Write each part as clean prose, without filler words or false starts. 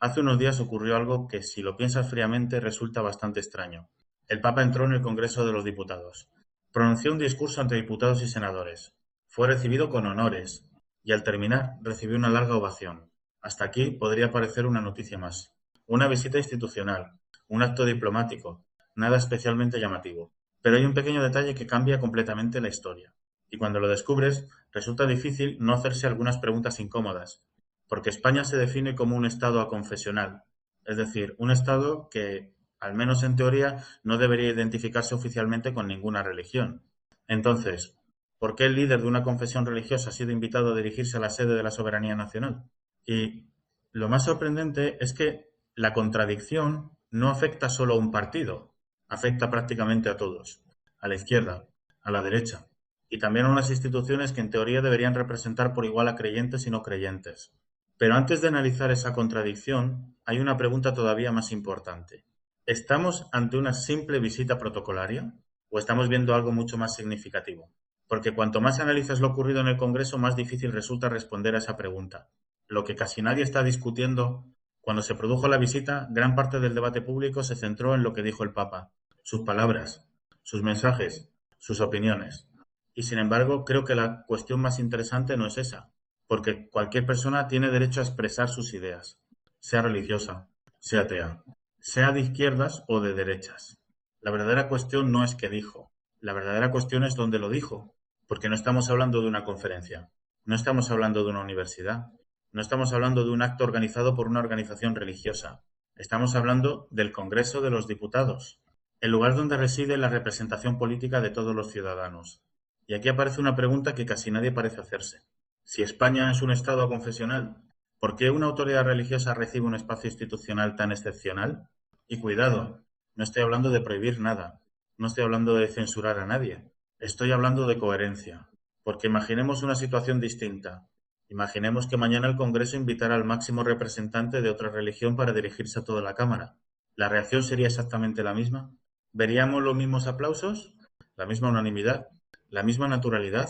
Hace unos días ocurrió algo que, si lo piensas fríamente, resulta bastante extraño. El Papa entró en el Congreso de los Diputados. Pronunció un discurso ante diputados y senadores. Fue recibido con honores y, al terminar, recibió una larga ovación. Hasta aquí podría parecer una noticia más. Una visita institucional, un acto diplomático, nada especialmente llamativo. Pero hay un pequeño detalle que cambia completamente la historia. Y cuando lo descubres, resulta difícil no hacerse algunas preguntas incómodas, porque España se define como un Estado aconfesional, es decir, un Estado que, al menos en teoría, no debería identificarse oficialmente con ninguna religión. Entonces, ¿por qué el líder de una confesión religiosa ha sido invitado a dirigirse a la sede de la soberanía nacional? Y lo más sorprendente es que la contradicción no afecta solo a un partido, afecta prácticamente a todos, a la izquierda, a la derecha, y también a unas instituciones que en teoría deberían representar por igual a creyentes y no creyentes. Pero antes de analizar esa contradicción, hay una pregunta todavía más importante. ¿Estamos ante una simple visita protocolaria o estamos viendo algo mucho más significativo? Porque cuanto más analizas lo ocurrido en el Congreso, más difícil resulta responder a esa pregunta. Lo que casi nadie está discutiendo, cuando se produjo la visita, gran parte del debate público se centró en lo que dijo el Papa, sus palabras, sus mensajes, sus opiniones. Y sin embargo, creo que la cuestión más interesante no es esa, porque cualquier persona tiene derecho a expresar sus ideas, sea religiosa, sea atea, sea de izquierdas o de derechas. La verdadera cuestión no es qué dijo, la verdadera cuestión es dónde lo dijo, porque no estamos hablando de una conferencia, no estamos hablando de una universidad, no estamos hablando de un acto organizado por una organización religiosa, estamos hablando del Congreso de los Diputados, el lugar donde reside la representación política de todos los ciudadanos. Y aquí aparece una pregunta que casi nadie parece hacerse. Si España es un Estado aconfesional, ¿por qué una autoridad religiosa recibe un espacio institucional tan excepcional? Y cuidado, no estoy hablando de prohibir nada, no estoy hablando de censurar a nadie, estoy hablando de coherencia. Porque imaginemos una situación distinta. Imaginemos que mañana el Congreso invitara al máximo representante de otra religión para dirigirse a toda la Cámara. ¿La reacción sería exactamente la misma? ¿Veríamos los mismos aplausos? ¿La misma unanimidad? ¿La misma naturalidad?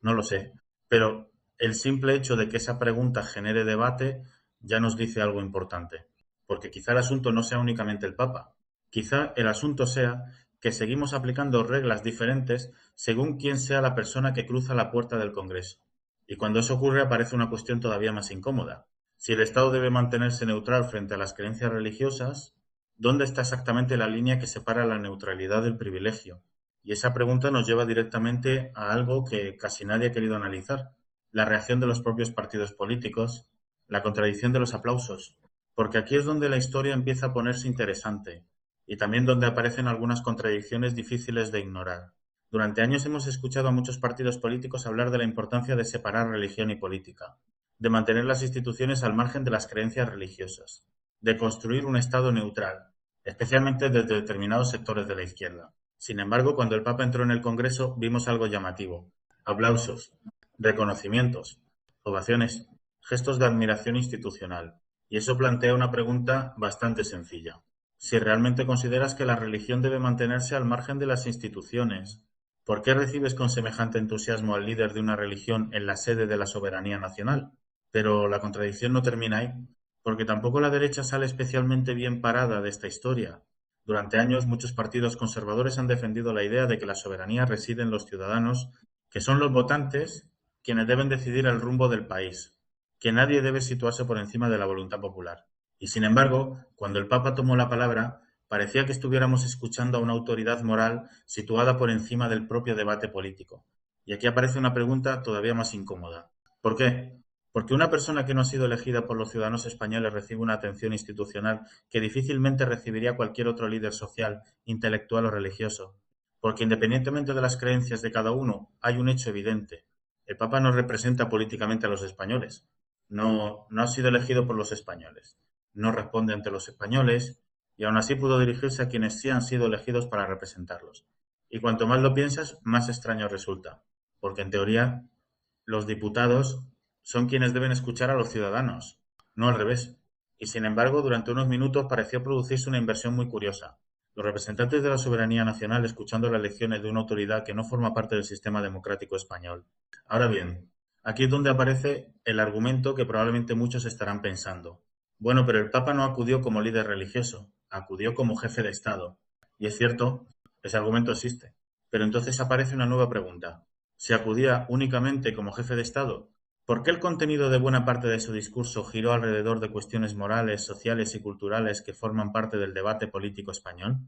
No lo sé. Pero el simple hecho de que esa pregunta genere debate ya nos dice algo importante. Porque quizá el asunto no sea únicamente el Papa. Quizá el asunto sea que seguimos aplicando reglas diferentes según quién sea la persona que cruza la puerta del Congreso. Y cuando eso ocurre aparece una cuestión todavía más incómoda. Si el Estado debe mantenerse neutral frente a las creencias religiosas, ¿dónde está exactamente la línea que separa la neutralidad del privilegio? Y esa pregunta nos lleva directamente a algo que casi nadie ha querido analizar: la reacción de los propios partidos políticos, la contradicción de los aplausos, porque aquí es donde la historia empieza a ponerse interesante y también donde aparecen algunas contradicciones difíciles de ignorar. Durante años hemos escuchado a muchos partidos políticos hablar de la importancia de separar religión y política, de mantener las instituciones al margen de las creencias religiosas, de construir un Estado neutral, especialmente desde determinados sectores de la izquierda. Sin embargo, cuando el Papa entró en el Congreso, vimos algo llamativo: aplausos, reconocimientos, ovaciones, gestos de admiración institucional. Y eso plantea una pregunta bastante sencilla. Si realmente consideras que la religión debe mantenerse al margen de las instituciones, ¿por qué recibes con semejante entusiasmo al líder de una religión en la sede de la soberanía nacional? Pero la contradicción no termina ahí, porque tampoco la derecha sale especialmente bien parada de esta historia. Durante años, muchos partidos conservadores han defendido la idea de que la soberanía reside en los ciudadanos, que son los votantes quienes deben decidir el rumbo del país, que nadie debe situarse por encima de la voluntad popular. Y sin embargo, cuando el Papa tomó la palabra, parecía que estuviéramos escuchando a una autoridad moral situada por encima del propio debate político. Y aquí aparece una pregunta todavía más incómoda. ¿Por qué? Porque una persona que no ha sido elegida por los ciudadanos españoles recibe una atención institucional que difícilmente recibiría cualquier otro líder social, intelectual o religioso. Porque independientemente de las creencias de cada uno, hay un hecho evidente: el Papa no representa políticamente a los españoles. No ha sido elegido por los españoles. No responde ante los españoles y aún así pudo dirigirse a quienes sí han sido elegidos para representarlos. Y cuanto más lo piensas, más extraño resulta, porque en teoría los diputados son quienes deben escuchar a los ciudadanos, no al revés. Y sin embargo, durante unos minutos pareció producirse una inversión muy curiosa. Los representantes de la soberanía nacional escuchando las lecciones de una autoridad que no forma parte del sistema democrático español. Ahora bien, aquí es donde aparece el argumento que probablemente muchos estarán pensando. Bueno, pero el Papa no acudió como líder religioso, acudió como jefe de Estado. Y es cierto, ese argumento existe. Pero entonces aparece una nueva pregunta. Si acudía únicamente como jefe de Estado, ¿por qué el contenido de buena parte de su discurso giró alrededor de cuestiones morales, sociales y culturales que forman parte del debate político español?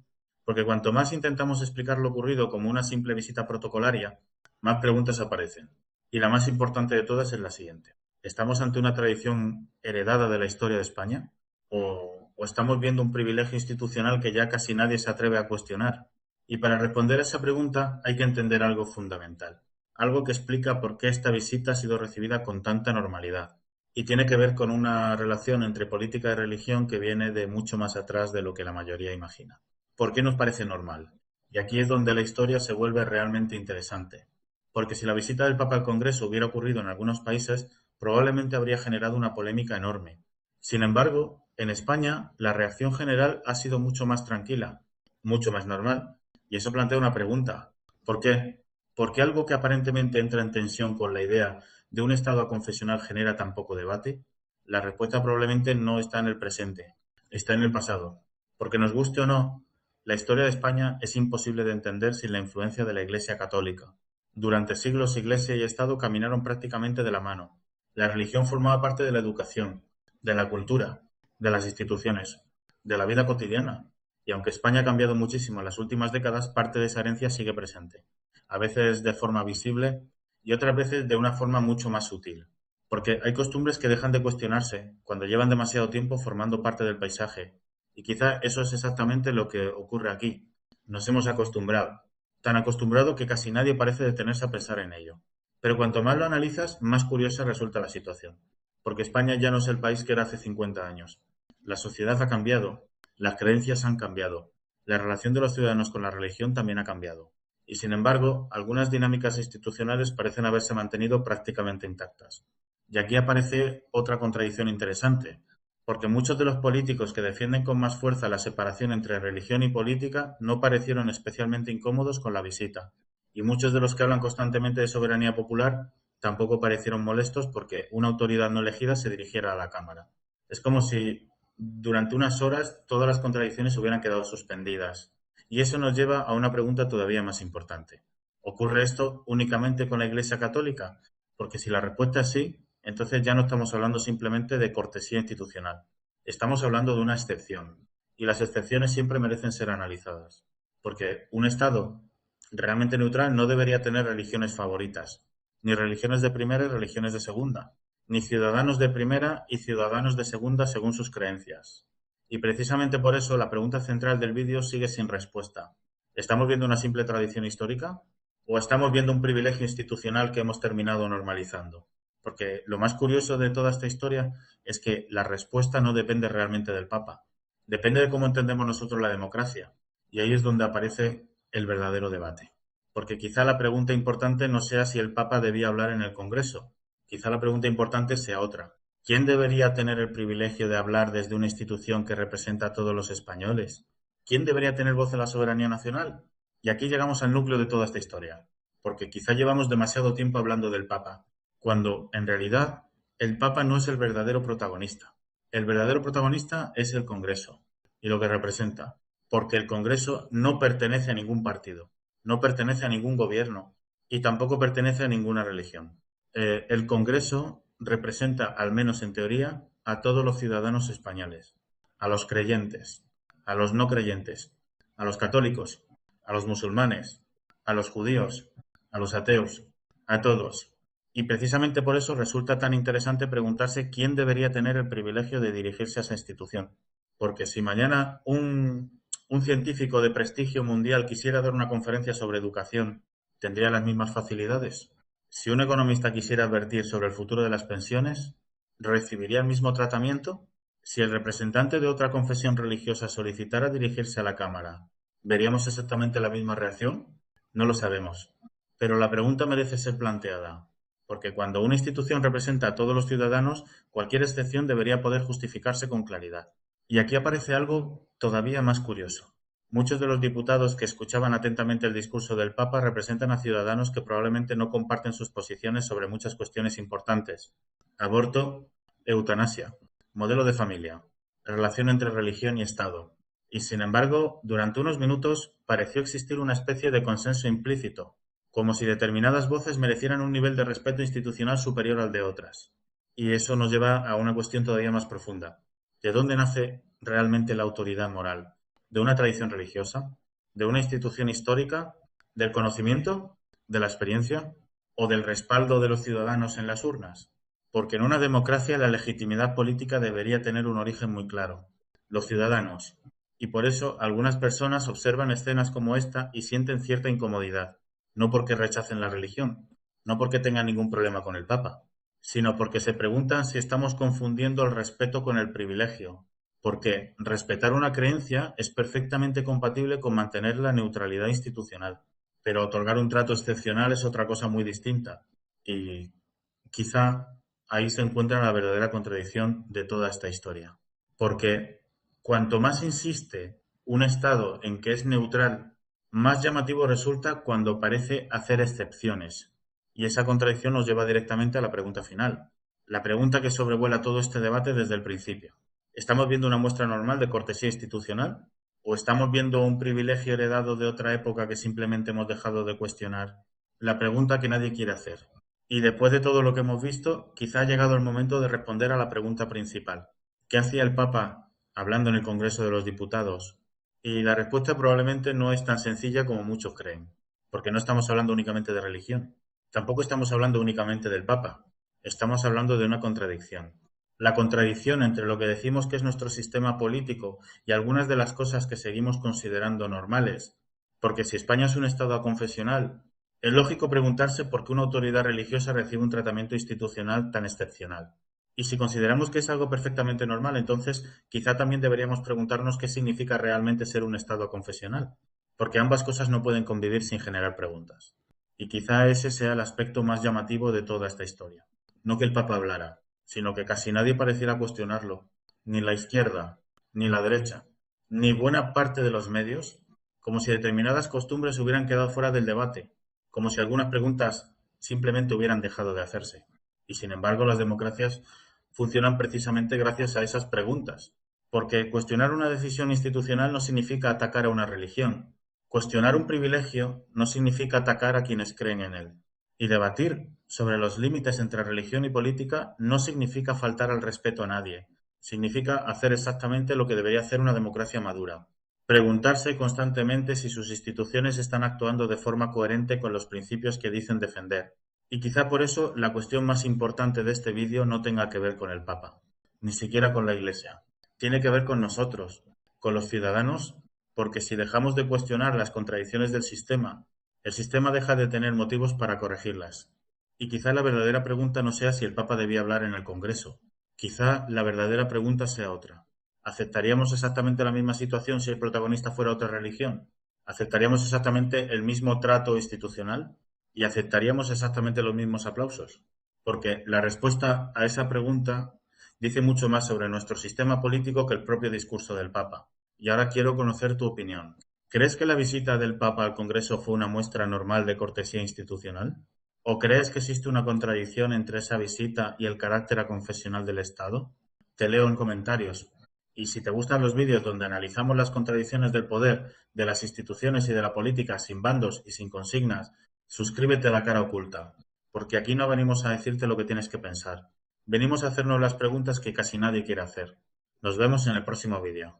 Porque cuanto más intentamos explicar lo ocurrido como una simple visita protocolaria, más preguntas aparecen. Y la más importante de todas es la siguiente. ¿Estamos ante una tradición heredada de la historia de España? ¿O estamos viendo un privilegio institucional que ya casi nadie se atreve a cuestionar? Y para responder a esa pregunta hay que entender algo fundamental, algo que explica por qué esta visita ha sido recibida con tanta normalidad. Y tiene que ver con una relación entre política y religión que viene de mucho más atrás de lo que la mayoría imagina. ¿Por qué nos parece normal? Y aquí es donde la historia se vuelve realmente interesante. Porque si la visita del Papa al Congreso hubiera ocurrido en algunos países, probablemente habría generado una polémica enorme. Sin embargo, en España la reacción general ha sido mucho más tranquila, mucho más normal, y eso plantea una pregunta. ¿Por qué? ¿Por qué algo que aparentemente entra en tensión con la idea de un Estado aconfesional genera tan poco debate? La respuesta probablemente no está en el presente, está en el pasado. Porque nos guste o no, la historia de España es imposible de entender sin la influencia de la Iglesia católica. Durante siglos Iglesia y Estado caminaron prácticamente de la mano. La religión formaba parte de la educación, de la cultura, de las instituciones, de la vida cotidiana. Y aunque España ha cambiado muchísimo en las últimas décadas, parte de esa herencia sigue presente. A veces de forma visible y otras veces de una forma mucho más sutil. Porque hay costumbres que dejan de cuestionarse cuando llevan demasiado tiempo formando parte del paisaje. Y quizá eso es exactamente lo que ocurre aquí. Nos hemos acostumbrado, tan acostumbrado que casi nadie parece detenerse a pensar en ello. Pero cuanto más lo analizas, más curiosa resulta la situación. Porque España ya no es el país que era hace 50 años. La sociedad ha cambiado, las creencias han cambiado, la relación de los ciudadanos con la religión también ha cambiado. Y sin embargo, algunas dinámicas institucionales parecen haberse mantenido prácticamente intactas. Y aquí aparece otra contradicción interesante, porque muchos de los políticos que defienden con más fuerza la separación entre religión y política no parecieron especialmente incómodos con la visita, y muchos de los que hablan constantemente de soberanía popular tampoco parecieron molestos porque una autoridad no elegida se dirigiera a la Cámara. Es como si durante unas horas todas las contradicciones hubieran quedado suspendidas. Y eso nos lleva a una pregunta todavía más importante. ¿Ocurre esto únicamente con la Iglesia Católica? Porque si la respuesta es sí, entonces ya no estamos hablando simplemente de cortesía institucional. Estamos hablando de una excepción. Y las excepciones siempre merecen ser analizadas. Porque un Estado realmente neutral no debería tener religiones favoritas, ni religiones de primera y religiones de segunda, ni ciudadanos de primera y ciudadanos de segunda según sus creencias. Y precisamente por eso la pregunta central del vídeo sigue sin respuesta. ¿Estamos viendo una simple tradición histórica? ¿O estamos viendo un privilegio institucional que hemos terminado normalizando? Porque lo más curioso de toda esta historia es que la respuesta no depende realmente del Papa. Depende de cómo entendemos nosotros la democracia. Y ahí es donde aparece el verdadero debate. Porque quizá la pregunta importante no sea si el Papa debía hablar en el Congreso. Quizá la pregunta importante sea otra. ¿Quién debería tener el privilegio de hablar desde una institución que representa a todos los españoles? ¿Quién debería tener voz en la soberanía nacional? Y aquí llegamos al núcleo de toda esta historia, porque quizá llevamos demasiado tiempo hablando del Papa, cuando en realidad el Papa no es el verdadero protagonista. El verdadero protagonista es el Congreso y lo que representa, porque el Congreso no pertenece a ningún partido, no pertenece a ningún gobierno y tampoco pertenece a ninguna religión. El Congreso representa, al menos en teoría, a todos los ciudadanos españoles, a los creyentes, a los no creyentes, a los católicos, a los musulmanes, a los judíos, a los ateos, a todos. Y precisamente por eso resulta tan interesante preguntarse quién debería tener el privilegio de dirigirse a esa institución. Porque si mañana un científico de prestigio mundial quisiera dar una conferencia sobre educación, ¿tendría las mismas facilidades? Si un economista quisiera advertir sobre el futuro de las pensiones, ¿recibiría el mismo tratamiento? Si el representante de otra confesión religiosa solicitara dirigirse a la Cámara, ¿veríamos exactamente la misma reacción? No lo sabemos. Pero la pregunta merece ser planteada, porque cuando una institución representa a todos los ciudadanos, cualquier excepción debería poder justificarse con claridad. Y aquí aparece algo todavía más curioso. Muchos de los diputados que escuchaban atentamente el discurso del Papa representan a ciudadanos que probablemente no comparten sus posiciones sobre muchas cuestiones importantes. Aborto, eutanasia, modelo de familia, relación entre religión y Estado. Y sin embargo, durante unos minutos pareció existir una especie de consenso implícito, como si determinadas voces merecieran un nivel de respeto institucional superior al de otras. Y eso nos lleva a una cuestión todavía más profunda. ¿De dónde nace realmente la autoridad moral? ¿De una tradición religiosa? ¿De una institución histórica? ¿Del conocimiento? ¿De la experiencia? ¿O del respaldo de los ciudadanos en las urnas? Porque en una democracia la legitimidad política debería tener un origen muy claro: los ciudadanos. Y por eso algunas personas observan escenas como esta y sienten cierta incomodidad, no porque rechacen la religión, no porque tengan ningún problema con el Papa, sino porque se preguntan si estamos confundiendo el respeto con el privilegio, porque respetar una creencia es perfectamente compatible con mantener la neutralidad institucional, pero otorgar un trato excepcional es otra cosa muy distinta. Y quizá ahí se encuentra la verdadera contradicción de toda esta historia. Porque cuanto más insiste un Estado en que es neutral, más llamativo resulta cuando parece hacer excepciones. Y esa contradicción nos lleva directamente a la pregunta final, la pregunta que sobrevuela todo este debate desde el principio. ¿Estamos viendo una muestra normal de cortesía institucional? ¿O estamos viendo un privilegio heredado de otra época que simplemente hemos dejado de cuestionar? La pregunta que nadie quiere hacer. Y después de todo lo que hemos visto, quizá ha llegado el momento de responder a la pregunta principal. ¿Qué hacía el Papa hablando en el Congreso de los Diputados? Y la respuesta probablemente no es tan sencilla como muchos creen, porque no estamos hablando únicamente de religión. Tampoco estamos hablando únicamente del Papa. Estamos hablando de una contradicción. La contradicción entre lo que decimos que es nuestro sistema político y algunas de las cosas que seguimos considerando normales. Porque si España es un Estado aconfesional, es lógico preguntarse por qué una autoridad religiosa recibe un tratamiento institucional tan excepcional. Y si consideramos que es algo perfectamente normal, entonces quizá también deberíamos preguntarnos qué significa realmente ser un Estado confesional, porque ambas cosas no pueden convivir sin generar preguntas. Y quizá ese sea el aspecto más llamativo de toda esta historia. No que el Papa hablara, sino que casi nadie pareciera cuestionarlo, ni la izquierda, ni la derecha, ni buena parte de los medios, como si determinadas costumbres hubieran quedado fuera del debate, como si algunas preguntas simplemente hubieran dejado de hacerse. Y sin embargo, las democracias funcionan precisamente gracias a esas preguntas, porque cuestionar una decisión institucional no significa atacar a una religión. Cuestionar un privilegio no significa atacar a quienes creen en él. Y debatir sobre los límites entre religión y política no significa faltar al respeto a nadie. Significa hacer exactamente lo que debería hacer una democracia madura: preguntarse constantemente si sus instituciones están actuando de forma coherente con los principios que dicen defender. Y quizá por eso la cuestión más importante de este vídeo no tenga que ver con el Papa, ni siquiera con la Iglesia. Tiene que ver con nosotros, con los ciudadanos, porque si dejamos de cuestionar las contradicciones del sistema, el sistema deja de tener motivos para corregirlas. Y quizá la verdadera pregunta no sea si el Papa debía hablar en el Congreso. Quizá la verdadera pregunta sea otra. ¿Aceptaríamos exactamente la misma situación si el protagonista fuera otra religión? ¿Aceptaríamos exactamente el mismo trato institucional? ¿Y aceptaríamos exactamente los mismos aplausos? Porque la respuesta a esa pregunta dice mucho más sobre nuestro sistema político que el propio discurso del Papa. Y ahora quiero conocer tu opinión. ¿Crees que la visita del Papa al Congreso fue una muestra normal de cortesía institucional? ¿O crees que existe una contradicción entre esa visita y el carácter aconfesional del Estado? Te leo en comentarios. Y si te gustan los vídeos donde analizamos las contradicciones del poder, de las instituciones y de la política sin bandos y sin consignas, suscríbete a La Cara Oculta, porque aquí no venimos a decirte lo que tienes que pensar. Venimos a hacernos las preguntas que casi nadie quiere hacer. Nos vemos en el próximo vídeo.